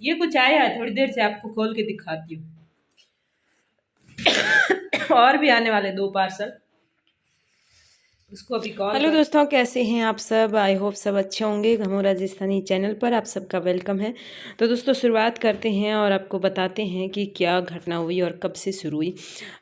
ये कुछ आया है, थोड़ी देर से आपको खोल के दिखाती हूँ। और भी आने वाले 2 पार्सल, उसको अभी कॉल हेलो कर। दोस्तों, कैसे हैं आप सब? आई होप सब अच्छे होंगे। घमो राजस्थानी चैनल पर आप सबका वेलकम है। तो दोस्तों शुरुआत करते हैं और आपको बताते हैं कि क्या घटना हुई और कब से शुरू हुई।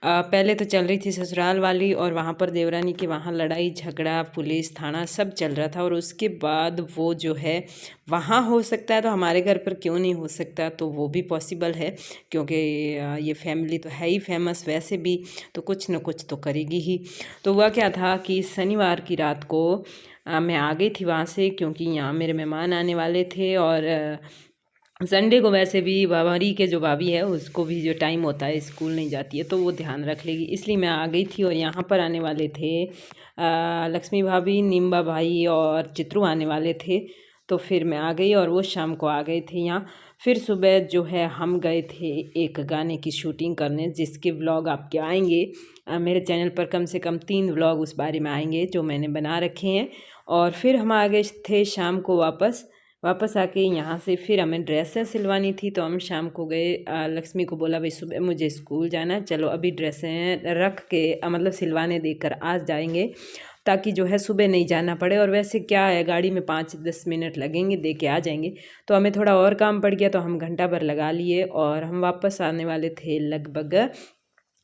पहले तो चल रही थी ससुराल वाली, और वहाँ पर देवरानी के वहाँ लड़ाई झगड़ा, पुलिस थाना सब चल रहा था। और उसके बाद वो जो है वहाँ हो सकता है, तो हमारे घर पर क्यों नहीं हो सकता? तो वो भी पॉसिबल है, क्योंकि ये फैमिली तो है ही फेमस वैसे भी, तो कुछ न कुछ तो करेगी ही। तो हुआ क्या था कि शनिवार की रात को मैं आ गई थी वहाँ से, क्योंकि यहाँ मेरे मेहमान आने वाले थे। और संडे को वैसे भी हमारी के जो भाभी है उसको भी जो टाइम होता है स्कूल नहीं जाती है, तो वो ध्यान रख लेगी, इसलिए मैं आ गई थी। और यहाँ पर आने वाले थे लक्ष्मी भाभी, निम्बा भाई और चित्रू आने वाले थे। तो फिर मैं आ गई और वो शाम को आ गए थे यहाँ। फिर सुबह जो है हम गए थे एक गाने की शूटिंग करने, जिसके व्लॉग आपके आएंगे मेरे चैनल पर। कम से कम 3 व्लॉग उस बारे में आएंगे जो मैंने बना रखे हैं। और फिर हम आ गए थे शाम को वापस आके यहाँ से फिर हमें ड्रेसें सिलवानी थी, तो हम शाम को गए। लक्ष्मी को बोला भाई सुबह मुझे स्कूल जाना है, चलो अभी ड्रेसें रख के मतलब सिलवाने देकर आज जाएंगे, ताकि जो है सुबह नहीं जाना पड़े। और वैसे क्या है, गाड़ी में 5-10 मिनट लगेंगे, दे के आ जाएंगे। तो हमें थोड़ा और काम पड़ गया, तो हम घंटा भर लगा लिए। और हम वापस आने वाले थे लगभग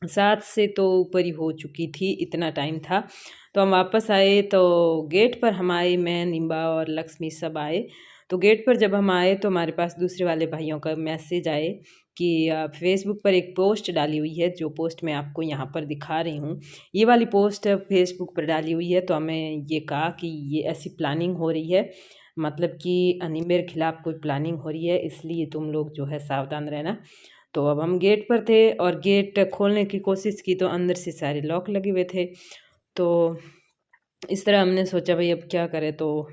7 से तो ऊपर ही हो चुकी थी, इतना टाइम था। तो हम वापस आए, तो गेट पर हम आए, मैं, निम्बा और लक्ष्मी सब आए। तो गेट पर जब हम आए तो हमारे पास दूसरे वाले भाइयों का मैसेज आए कि फेसबुक पर एक पोस्ट डाली हुई है, जो पोस्ट मैं आपको यहाँ पर दिखा रही हूँ। ये वाली पोस्ट फेसबुक पर डाली हुई है। तो हमें ये कहा कि ये ऐसी प्लानिंग हो रही है, मतलब कि निम्बे के खिलाफ़ कोई प्लानिंग हो रही है, इसलिए तुम लोग जो है सावधान रहना। तो अब हम गेट पर थे और गेट खोलने की कोशिश की, तो अंदर से सारे लॉक लगे हुए थे। तो इस तरह हमने सोचा भाई अब क्या करें। तो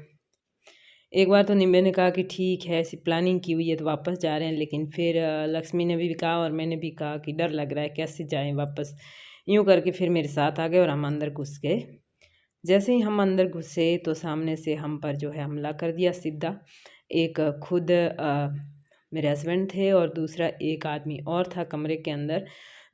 एक बार तो निम्बे ने कहा कि ठीक है, ऐसी प्लानिंग की हुई है तो वापस जा रहे हैं। लेकिन फिर लक्ष्मी ने भी कहा और मैंने भी कहा कि डर लग रहा है, कैसे जाएं वापस। यूँ करके फिर मेरे साथ आ गए और हम अंदर घुस गए। जैसे ही हम अंदर घुसे तो सामने से हम पर जो है हमला कर दिया सीधा। एक खुद मेरे हस्बैंड थे और दूसरा एक आदमी और था कमरे के अंदर,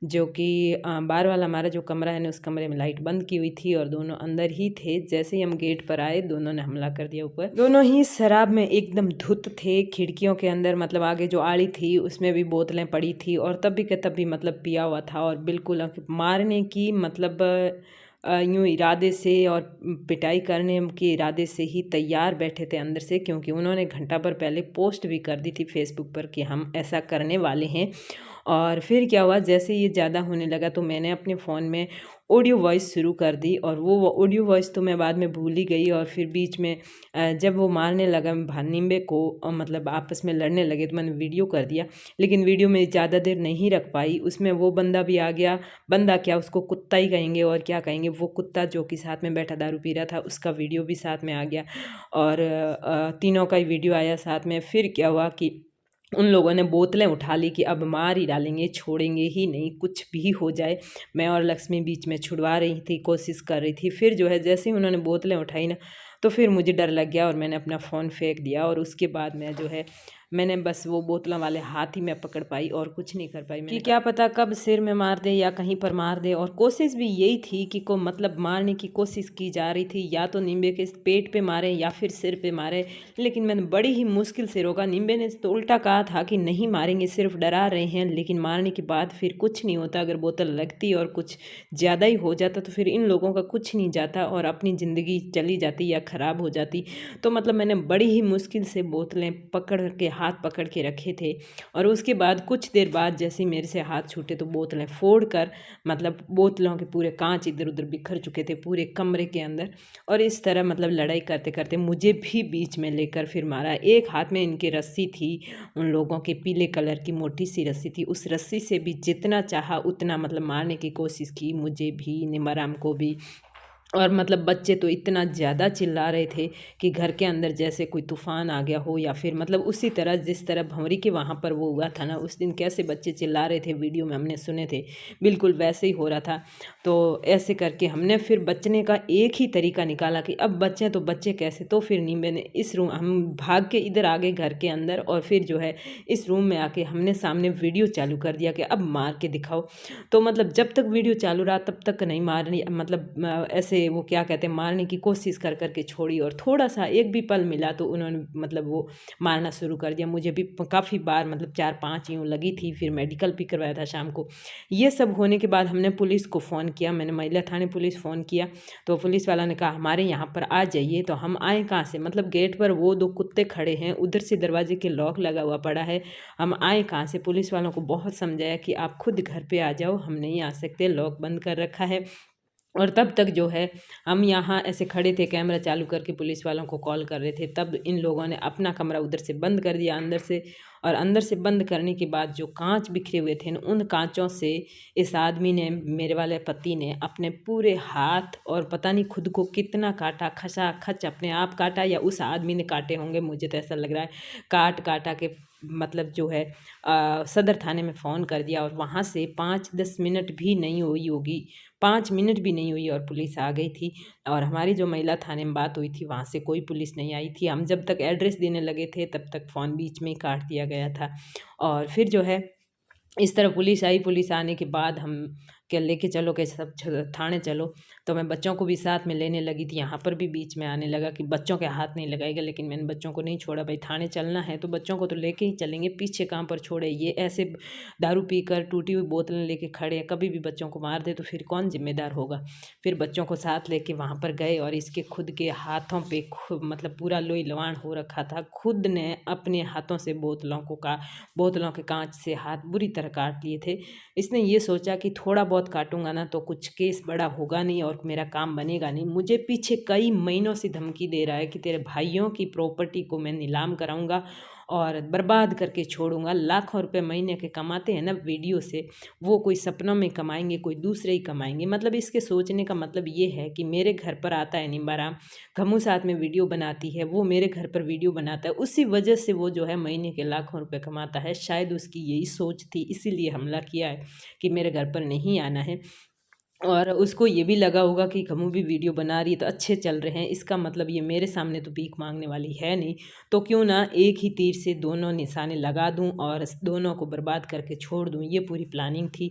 जो कि बाहर वाला हमारा जो कमरा है ना, उस कमरे में लाइट बंद की हुई थी और दोनों अंदर ही थे। जैसे ही हम गेट पर आए, दोनों ने हमला कर दिया ऊपर। दोनों ही शराब में एकदम धुत थे। खिड़कियों के अंदर मतलब आगे जो आड़ी थी उसमें भी बोतलें पड़ी थी, और तब भी के तब भी मतलब पिया हुआ था। और बिल्कुल मारने की मतलब यूँ इरादे से और पिटाई करने के इरादे से ही तैयार बैठे थे अंदर से, क्योंकि उन्होंने घंटा भर पहले पोस्ट भी कर दी थी फेसबुक पर कि हम ऐसा करने वाले हैं। और फिर क्या हुआ, जैसे ये ज़्यादा होने लगा तो मैंने अपने फ़ोन में ऑडियो वॉइस शुरू कर दी। और वो ऑडियो वॉइस तो मैं बाद में भूल ही गई। और फिर बीच में जब वो मारने लगा भानिम्बे को, मतलब आपस में लड़ने लगे, तो मैंने वीडियो कर दिया। लेकिन वीडियो में ज़्यादा देर नहीं रख पाई, उसमें वो बंदा भी आ गया। बंदा क्या, उसको कुत्ता ही कहेंगे और क्या कहेंगे, वो कुत्ता जो कि साथ में बैठा दारू पी रहा था, उसका वीडियो भी साथ में आ गया। और तीनों का ही वीडियो आया साथ में। फिर क्या हुआ कि उन लोगों ने बोतलें उठा ली कि अब मार ही डालेंगे, छोड़ेंगे ही नहीं, कुछ भी हो जाए। मैं और लक्ष्मी बीच में छुड़वा रही थी, कोशिश कर रही थी। फिर जो है जैसे ही उन्होंने बोतलें उठाई ना, तो फिर मुझे डर लग गया और मैंने अपना फ़ोन फेंक दिया। और उसके बाद मैं जो है मैंने बस वो बोतलों वाले हाथ ही में पकड़ पाई और कुछ नहीं कर पाई। कि क्या पता कब सिर में मार दे या कहीं पर मार दे। और कोशिश भी यही थी कि को मतलब मारने की कोशिश की जा रही थी, या तो निम्बे के पेट पे मारे या फिर सिर पे मारे। लेकिन मैंने बड़ी ही मुश्किल से रोका। निम्बे ने तो उल्टा कहा था कि नहीं मारेंगे, सिर्फ डरा रहे हैं। लेकिन मारने के बाद फिर कुछ नहीं होता, अगर बोतल लगती और कुछ ज़्यादा ही हो जाता तो फिर इन लोगों का कुछ नहीं जाता और अपनी ज़िंदगी चली जाती या ख़राब हो जाती। तो मतलब मैंने बड़ी ही मुश्किल से बोतलें पकड़ के हाथ पकड़ के रखे थे। और उसके बाद कुछ देर बाद जैसे ही मेरे से हाथ छूटे, तो बोतलें फोड़ कर मतलब बोतलों के पूरे कांच इधर उधर बिखर चुके थे पूरे कमरे के अंदर। और इस तरह मतलब लड़ाई करते करते मुझे भी बीच में लेकर फिर मारा। एक हाथ में इनकी रस्सी थी, उन लोगों के पीले कलर की मोटी सी रस्सी थी। उस रस्सी से भी जितना चाहा उतना मतलब मारने की कोशिश की, मुझे भी, निमाराम को भी। और मतलब बच्चे तो इतना ज़्यादा चिल्ला रहे थे कि घर के अंदर जैसे कोई तूफ़ान आ गया हो, या फिर मतलब उसी तरह जिस तरह भंवरी के वहाँ पर वो हुआ था ना उस दिन, कैसे बच्चे चिल्ला रहे थे, वीडियो में हमने सुने थे, बिल्कुल वैसे ही हो रहा था। तो ऐसे करके हमने फिर बचने का एक ही तरीका निकाला कि अब बच्चे तो बच्चे कैसे, तो फिर नहीं, मैंने इस रूम, हम भाग के इधर आ गए घर के अंदर, और फिर जो है इस रूम में आके हमने सामने वीडियो चालू कर दिया कि अब मार के दिखाओ। तो मतलब जब तक वीडियो चालू रहा तब तक नहीं मारनी, मतलब ऐसे वो क्या कहते हैं, मारने की कोशिश कर कर के छोड़ी, और थोड़ा सा एक भी पल मिला तो उन्होंने मतलब वो मारना शुरू कर दिया। मुझे भी काफ़ी बार मतलब 4-5 यूँ लगी थी, फिर मेडिकल भी करवाया था शाम को। ये सब होने के बाद हमने पुलिस को फ़ोन किया, मैंने महिला थाने पुलिस फ़ोन किया, तो पुलिस वाला ने कहा हमारे यहाँ पर आ जाइए। तो हम आए कहाँ से, मतलब गेट पर वो 2 कुत्ते खड़े हैं, उधर से दरवाजे के लॉक लगा हुआ पड़ा है, हम आए कहाँ से। पुलिस वालों को बहुत समझाया कि आप खुद घर पे आ जाओ, हम नहीं आ सकते, लॉक बंद कर रखा है। और तब तक जो है हम यहाँ ऐसे खड़े थे, कैमरा चालू करके पुलिस वालों को कॉल कर रहे थे, तब इन लोगों ने अपना कमरा उधर से बंद कर दिया अंदर से। और अंदर से बंद करने के बाद जो कांच बिखरे हुए थे उन कांचों से इस आदमी ने, मेरे वाले पति ने, अपने पूरे हाथ और पता नहीं खुद को कितना काटा, खचा खच अपने आप काटा या उस आदमी ने काटे होंगे, मुझे तो ऐसा लग रहा है। काटा के मतलब जो है सदर थाने में फ़ोन कर दिया, और वहाँ से 5-10 मिनट भी नहीं हुई होगी, 5 मिनट भी नहीं हुई और पुलिस आ गई थी। और हमारी जो महिला थाने में बात हुई थी वहाँ से कोई पुलिस नहीं आई थी। हम जब तक एड्रेस देने लगे थे तब तक फ़ोन बीच में ही काट दिया गया था। और फिर जो है इस तरह पुलिस आई, पुलिस आने के बाद हम क्या लेके चलो कि सब थाने चलो, तो मैं बच्चों को भी साथ में लेने लगी थी। यहाँ पर भी बीच में आने लगा कि बच्चों के हाथ नहीं लगाएगा, लेकिन मैंने बच्चों को नहीं छोड़ा, भाई थाने चलना है तो बच्चों को तो लेके ही चलेंगे, पीछे कहाँ पर छोड़े, ये ऐसे दारू पीकर टूटी हुई बोतलें लेके खड़े हैं, कभी भी बच्चों को मार दे तो फिर कौन जिम्मेदार होगा। फिर बच्चों को साथ लेके वहाँ पर गए, और इसके खुद के हाथों पे मतलब पूरा लोई लवाण हो रखा था, खुद ने अपने हाथों से बोतलों के कांच से हाथ बुरी तरह काट लिए थे। इसने ये सोचा कि थोड़ा बहुत काटूंगा ना तो कुछ केस बड़ा होगा नहीं और मेरा काम बनेगा नहीं। मुझे पीछे कई महीनों से धमकी दे रहा है कि तेरे भाइयों की प्रॉपर्टी को मैं नीलाम कराऊंगा और बर्बाद करके छोड़ूंगा। लाखों रुपए महीने के कमाते हैं ना वीडियो से, वो कोई सपनों में कमाएंगे, कोई दूसरे ही कमाएंगे। मतलब इसके सोचने का मतलब ये है कि मेरे घर पर आता है निम्बाराम, घमू साथ में वीडियो बनाती है, वो मेरे घर पर वीडियो बनाता है, उसी वजह से वो जो है महीने के लाखों रुपए कमाता है। शायद उसकी यही सोच थी, इसीलिए हमला किया है कि मेरे घर पर नहीं आना है। और उसको ये भी लगा होगा कि घमू भी वीडियो बना रही है तो अच्छे चल रहे हैं, इसका मतलब ये मेरे सामने तो भीख मांगने वाली है नहीं, तो क्यों ना एक ही तीर से दोनों निशाने लगा दूं और दोनों को बर्बाद करके छोड़ दूं। ये पूरी प्लानिंग थी।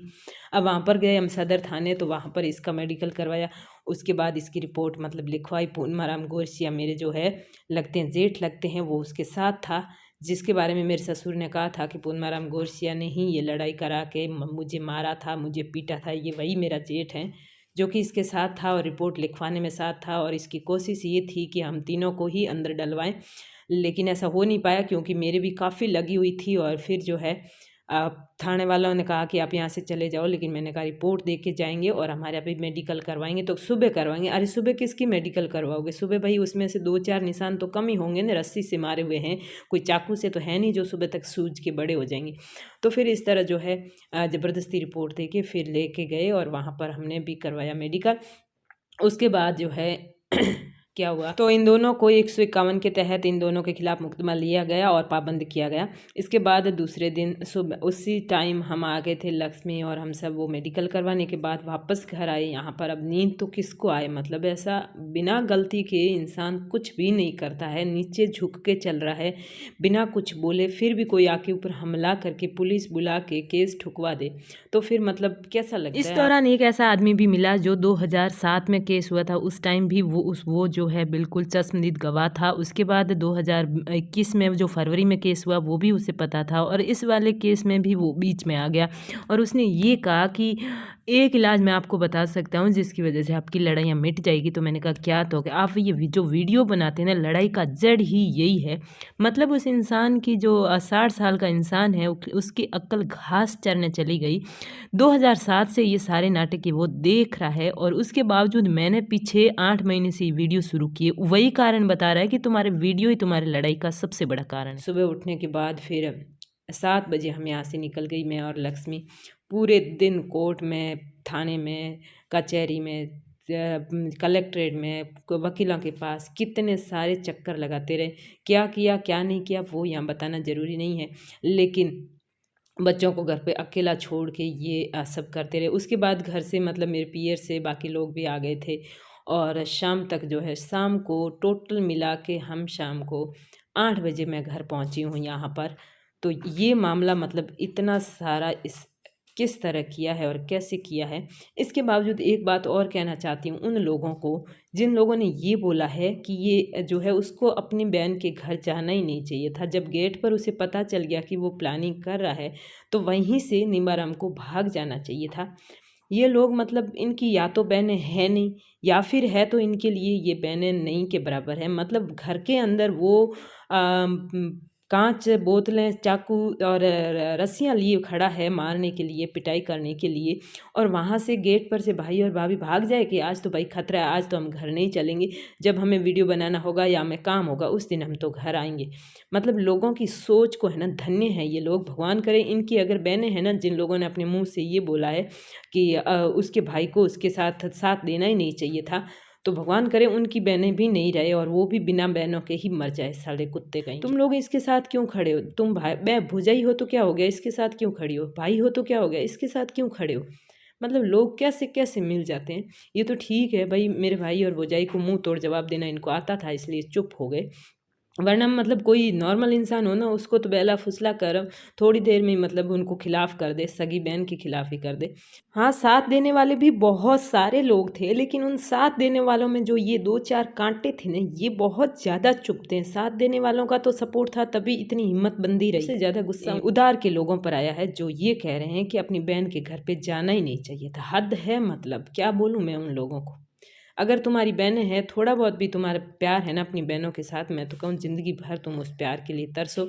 अब वहाँ पर गए हम सदर थाने, तो वहाँ पर इसका मेडिकल करवाया, उसके बाद इसकी रिपोर्ट मतलब लिखवाई। पूनमाराम गोरसिया मेरे जो है लगते हैं, जेठ लगते हैं, वो उसके साथ था, जिसके बारे में मेरे ससुर ने कहा था कि पूनमाराम गोरसिया ने ही ये लड़ाई करा के मुझे मारा था, मुझे पीटा था, ये वही मेरा जेठ है जो कि इसके साथ था और रिपोर्ट लिखवाने में साथ था। और इसकी कोशिश ये थी कि हम तीनों को ही अंदर डलवाएं, लेकिन ऐसा हो नहीं पाया क्योंकि मेरे भी काफ़ी लगी हुई थी। और फिर जो है थाने वालों ने कहा कि आप यहाँ से चले जाओ, लेकिन मैंने कहा रिपोर्ट दे के जाएंगे और हमारे यहाँ पे मेडिकल करवाएंगे, तो सुबह करवाएंगे। अरे सुबह किसकी मेडिकल करवाओगे, सुबह भाई उसमें से 2-4 निशान तो कम ही होंगे ना, रस्सी से मारे हुए हैं, कोई चाकू से तो है नहीं जो सुबह तक सूज के बड़े हो जाएंगे। तो फिर इस तरह जो है ज़बरदस्ती रिपोर्ट दे के फिर लेके गए और वहाँ पर हमने भी करवाया मेडिकल। उसके बाद जो है क्या हुआ, तो इन दोनों को 151 के तहत इन दोनों के खिलाफ मुकदमा लिया गया और पाबंद किया गया। इसके बाद दूसरे दिन सुबह उसी टाइम हम आ गए थे लक्ष्मी और हम सब, वो मेडिकल करवाने के बाद वापस घर आए। यहाँ पर अब नींद तो किसको आए, मतलब ऐसा बिना गलती के इंसान कुछ भी नहीं करता है, नीचे झुक के चल रहा है बिना कुछ बोले, फिर भी कोई आके ऊपर हमला करके पुलिस बुला के केस ठुकवा दे, तो फिर मतलब कैसा लगता है। इस दौरान एक ऐसा आदमी भी मिला जो 2007 में केस हुआ था, उस टाइम भी वो जो है बिल्कुल चश्मदीद गवाह था। उसके बाद 2021 में जो फरवरी में केस हुआ वो भी उसे पता था, और इस वाले केस में भी वो बीच में आ गया और उसने ये कहा कि एक इलाज मैं आपको बता सकता हूँ जिसकी वजह से आपकी लड़ाइयाँ मिट जाएगी। तो मैंने कहा क्या, तो आप ये जो वीडियो बनाते हैं ना, लड़ाई का जड़ ही यही है। मतलब उस इंसान की जो 60 साल का इंसान है उसकी अक्ल घास चरने चली गई। 2007 से ये सारे नाटक वो देख रहा है और उसके बावजूद मैंने पीछे 8 महीने से ये वीडियो शुरू किए, वही कारण बता रहा है कि तुम्हारे वीडियो ही तुम्हारी लड़ाई का सबसे बड़ा कारण है। सुबह उठने के बाद फिर 7 बजे हम यहाँ से निकल गई, मैं और लक्ष्मी। पूरे दिन कोर्ट में, थाने में, कचहरी में, कलेक्ट्रेट में, वकीलों के पास कितने सारे चक्कर लगाते रहे। क्या किया क्या नहीं किया वो यहाँ बताना ज़रूरी नहीं है, लेकिन बच्चों को घर पे अकेला छोड़ के ये सब करते रहे। उसके बाद घर से मतलब मेरे पियर से बाकी लोग भी आ गए थे, और शाम तक जो है, शाम को टोटल मिला के हम शाम को 8 बजे मैं घर पहुंची हूँ यहाँ पर। तो ये मामला मतलब इतना सारा इस किस तरह किया है और कैसे किया है। इसके बावजूद एक बात और कहना चाहती हूँ उन लोगों को जिन लोगों ने ये बोला है कि ये जो है उसको अपनी बहन के घर जाना ही नहीं चाहिए था। जब गेट पर उसे पता चल गया कि वो प्लानिंग कर रहा है तो वहीं से निमाराम को भाग जाना चाहिए था। ये लोग मतलब इनकी या तो बहनें हैं नहीं, या फिर है तो इनके लिए ये बहनें नहीं के बराबर है। मतलब घर के अंदर वो कांच, बोतलें, चाकू और रस्सियाँ लिए खड़ा है मारने के लिए, पिटाई करने के लिए, और वहाँ से गेट पर से भाई और भाभी भाग जाए कि आज तो भाई खतरा है, आज तो हम घर नहीं चलेंगे, जब हमें वीडियो बनाना होगा या हमें काम होगा उस दिन हम तो घर आएंगे। मतलब लोगों की सोच को है ना, धन्य है ये लोग, भगवान करे इनकी अगर बहनें हैं ना जिन लोगों ने अपने मुंह से ये बोला है कि उसके भाई को उसके साथ साथ देना ही नहीं चाहिए था, तो भगवान करे उनकी बहनें भी नहीं रहे और वो भी बिना बहनों के ही मर जाए, साले कुत्ते कहीं। तुम लोग इसके साथ क्यों खड़े हो? तुम भाई मैं भुजाई हो तो क्या हो गया, इसके साथ क्यों खड़ी हो? भाई हो तो क्या हो गया, इसके साथ क्यों खड़े हो? मतलब लोग कैसे कैसे मिल जाते हैं। ये तो ठीक है भाई, मेरे भाई और भुजाई को मुंह तोड़ जवाब देना इनको आता था इसलिए चुप हो गए, वरना मतलब कोई नॉर्मल इंसान हो ना उसको तो बेला फुसला कर थोड़ी देर में मतलब उनको खिलाफ कर दे, सगी बहन के खिलाफ ही कर दे। हाँ, साथ देने वाले भी बहुत सारे लोग थे, लेकिन उन साथ देने वालों में जो ये 2-4 कांटे थे ना, ये बहुत ज़्यादा चुभते हैं। साथ देने वालों का तो सपोर्ट था तभी इतनी हिम्मत बंदी रही। इससे ज़्यादा गुस्सा उधार के लोगों पर आया है जो ये कह रहे हैं कि अपनी बहन के घर पे जाना ही नहीं चाहिए था। हद है, मतलब क्या बोलूँ मैं उन लोगों को। अगर तुम्हारी बहनें हैं, थोड़ा बहुत भी तुम्हारा प्यार है ना अपनी बहनों के साथ, मैं तो कहूँ ज़िंदगी भर तुम उस प्यार के लिए तरसो।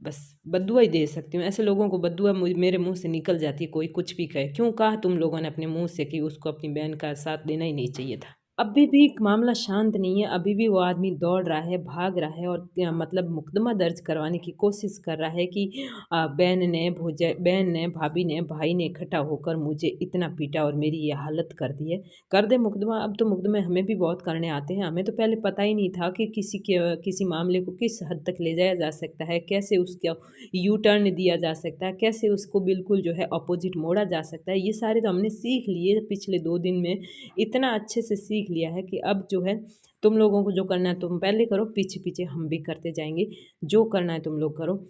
बस बद्दुआ ही दे सकती हूँ, ऐसे लोगों को बद्दुआ मेरे मुंह से निकल जाती है, कोई कुछ भी कहे। क्यों कहा तुम लोगों ने अपने मुंह से कि उसको अपनी बहन का साथ देना ही नहीं चाहिए था? अभी भी मामला शांत नहीं है, अभी भी वो आदमी दौड़ रहा है, भाग रहा है, और मतलब मुकदमा दर्ज करवाने की कोशिश कर रहा है कि बहन ने, भाभी ने, भाई ने इकट्ठा होकर मुझे इतना पीटा और मेरी ये हालत कर दी है। कर दे मुकदमा, अब तो मुकदमे हमें भी बहुत करने आते हैं। हमें तो पहले पता ही नहीं था कि किसी मामले को किस हद तक ले जाया जा सकता है, कैसे उसका यू टर्न दिया जा सकता है, कैसे उसको बिल्कुल जो है अपोजिट मोड़ा जा सकता है। ये सारे तो हमने सीख लिए पिछले 2 दिन में, इतना अच्छे से सीख लिया है कि अब जो है तुम लोगों को जो करना है तुम पहले करो, पीछे पीछे हम भी करते जाएंगे। जो करना है तुम लोग करो।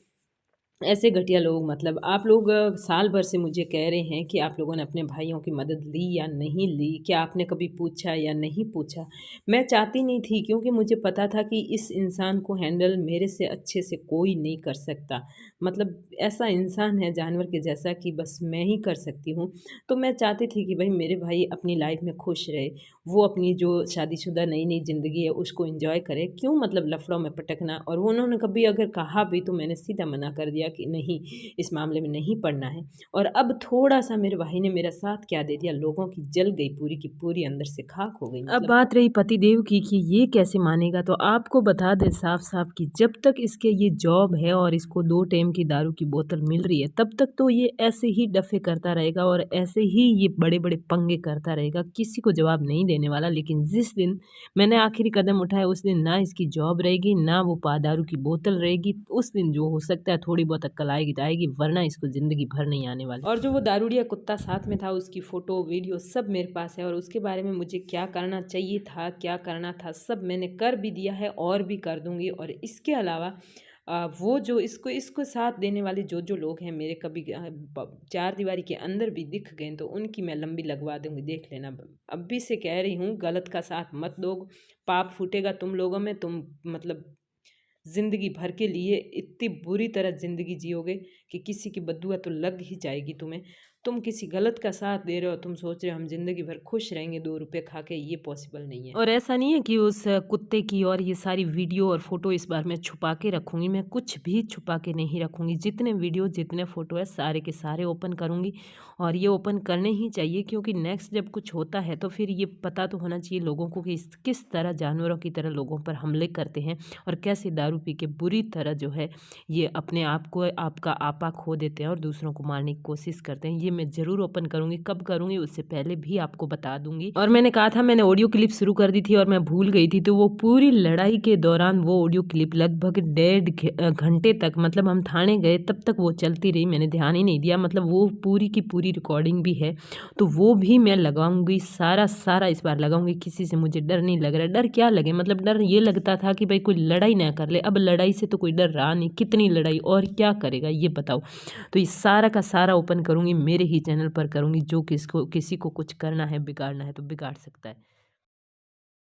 ऐसे घटिया लोग, मतलब आप लोग साल भर से मुझे कह रहे हैं कि आप लोगों ने अपने भाइयों की मदद ली या नहीं ली, क्या आपने कभी पूछा या नहीं पूछा। मैं चाहती नहीं थी, क्योंकि मुझे पता था कि इस इंसान को हैंडल मेरे से अच्छे से कोई नहीं कर सकता। मतलब ऐसा इंसान है जानवर के जैसा कि बस मैं ही कर सकती हूँ। तो मैं चाहती थी कि भाई मेरे भाई अपनी लाइफ में खुश रहे, वो अपनी जो शादीशुदा नई नई ज़िंदगी है उसको एंजॉय करे। क्यों मतलब लफड़ों में पटकना। और उन्होंने कभी अगर कहा भी तो मैंने सीधा मना कर दिया कि नहीं, इस मामले में नहीं पड़ना है। और अब थोड़ा सा मेरे भाई ने मेरा साथ क्या दे दिया, लोगों की जल गई पूरी की पूरी, अंदर से खाक हो गई। अब बात रही पतिदेव की कि ये कैसे मानेगा, तो आपको बता दें साफ साफ कि जब तक इसके ये जॉब है और इसको 2 टाइम की दारू की बोतल मिल रही है तब तक तो ये ऐसे ही डफे करता रहेगा और ऐसे ही ये बड़े बड़े पंगे करता रहेगा, किसी को जवाब नहीं देने वाला। लेकिन जिस दिन मैंने आखिरी कदम उठाया उस दिन ना इसकी जॉब रहेगी, ना वो दारू की बोतल रहेगी। उस दिन जो हो सकता है थोड़ी बहुत अक्ल आएगी तो आएगी, वरना इसको ज़िंदगी भर नहीं आने वाली। और जो वो दारूड़िया कुत्ता साथ में था उसकी फ़ोटो वीडियो सब मेरे पास है, और उसके बारे में मुझे क्या करना चाहिए था, क्या करना था, सब मैंने कर भी दिया है और भी कर दूँगी। और इसके अलावा वो जो इसको साथ देने वाले जो लोग हैं मेरे, कभी 4 दीवारी के अंदर भी दिख गए तो उनकी मैं लंबी लगवा दूँगी, देख लेना। अब भी से कह रही हूँ, गलत का साथ मत दो, पाप फूटेगा तुम लोगों में। तुम मतलब ज़िंदगी भर के लिए इतनी बुरी तरह ज़िंदगी जियोगे कि किसी की बद्दुआ तो लग ही जाएगी तुम्हें। तुम किसी गलत का साथ दे रहे हो, तुम सोच रहे हो हम ज़िंदगी भर खुश रहेंगे 2 रुपए खा के, ये पॉसिबल नहीं है। और ऐसा नहीं है कि उस कुत्ते की और ये सारी वीडियो और फ़ोटो इस बार मैं छुपा के रखूँगी, मैं कुछ भी छुपा के नहीं रखूँगी। जितने वीडियो जितने फ़ोटो है सारे के सारे ओपन करूँगी, और ये ओपन करने ही चाहिए, क्योंकि नेक्स्ट जब कुछ होता है तो फिर ये पता तो होना चाहिए लोगों को कि किस तरह जानवरों की तरह लोगों पर हमले करते हैं और कैसे दारू पी के बुरी तरह जो है ये अपने आप को, आपका आपा खो देते हैं और दूसरों को मारने की कोशिश करते हैं। ये ये मैं ज़रूर ओपन करूँगी। कब करूँगी उससे पहले भी आपको बता दूँगी। और मैंने कहा था मैंने ऑडियो क्लिप शुरू कर दी थी और मैं भूल गई थी, तो वो पूरी लड़ाई के दौरान वो ऑडियो क्लिप लगभग 1.5 घंटे तक, मतलब हम थाने गए तब तक वो चलती रही, मैंने ध्यान ही नहीं दिया। मतलब वो पूरी की पूरी रिकॉर्डिंग भी है, तो वो भी मैं लगाऊंगी, सारा इस बार लगाऊंगी। किसी से मुझे डर नहीं लग रहा। डर क्या लगे, मतलब डर ये लगता था कि भाई कोई लड़ाई ना कर ले। अब लड़ाई से तो कोई डर रहा नहीं, कितनी लड़ाई और क्या करेगा ये बताओ। तो ये सारा का सारा ओपन करूँगी, मेरे ही चैनल पर करूँगी। जो किसी को कुछ करना है, बिगाड़ना है तो बिगाड़ सकता है।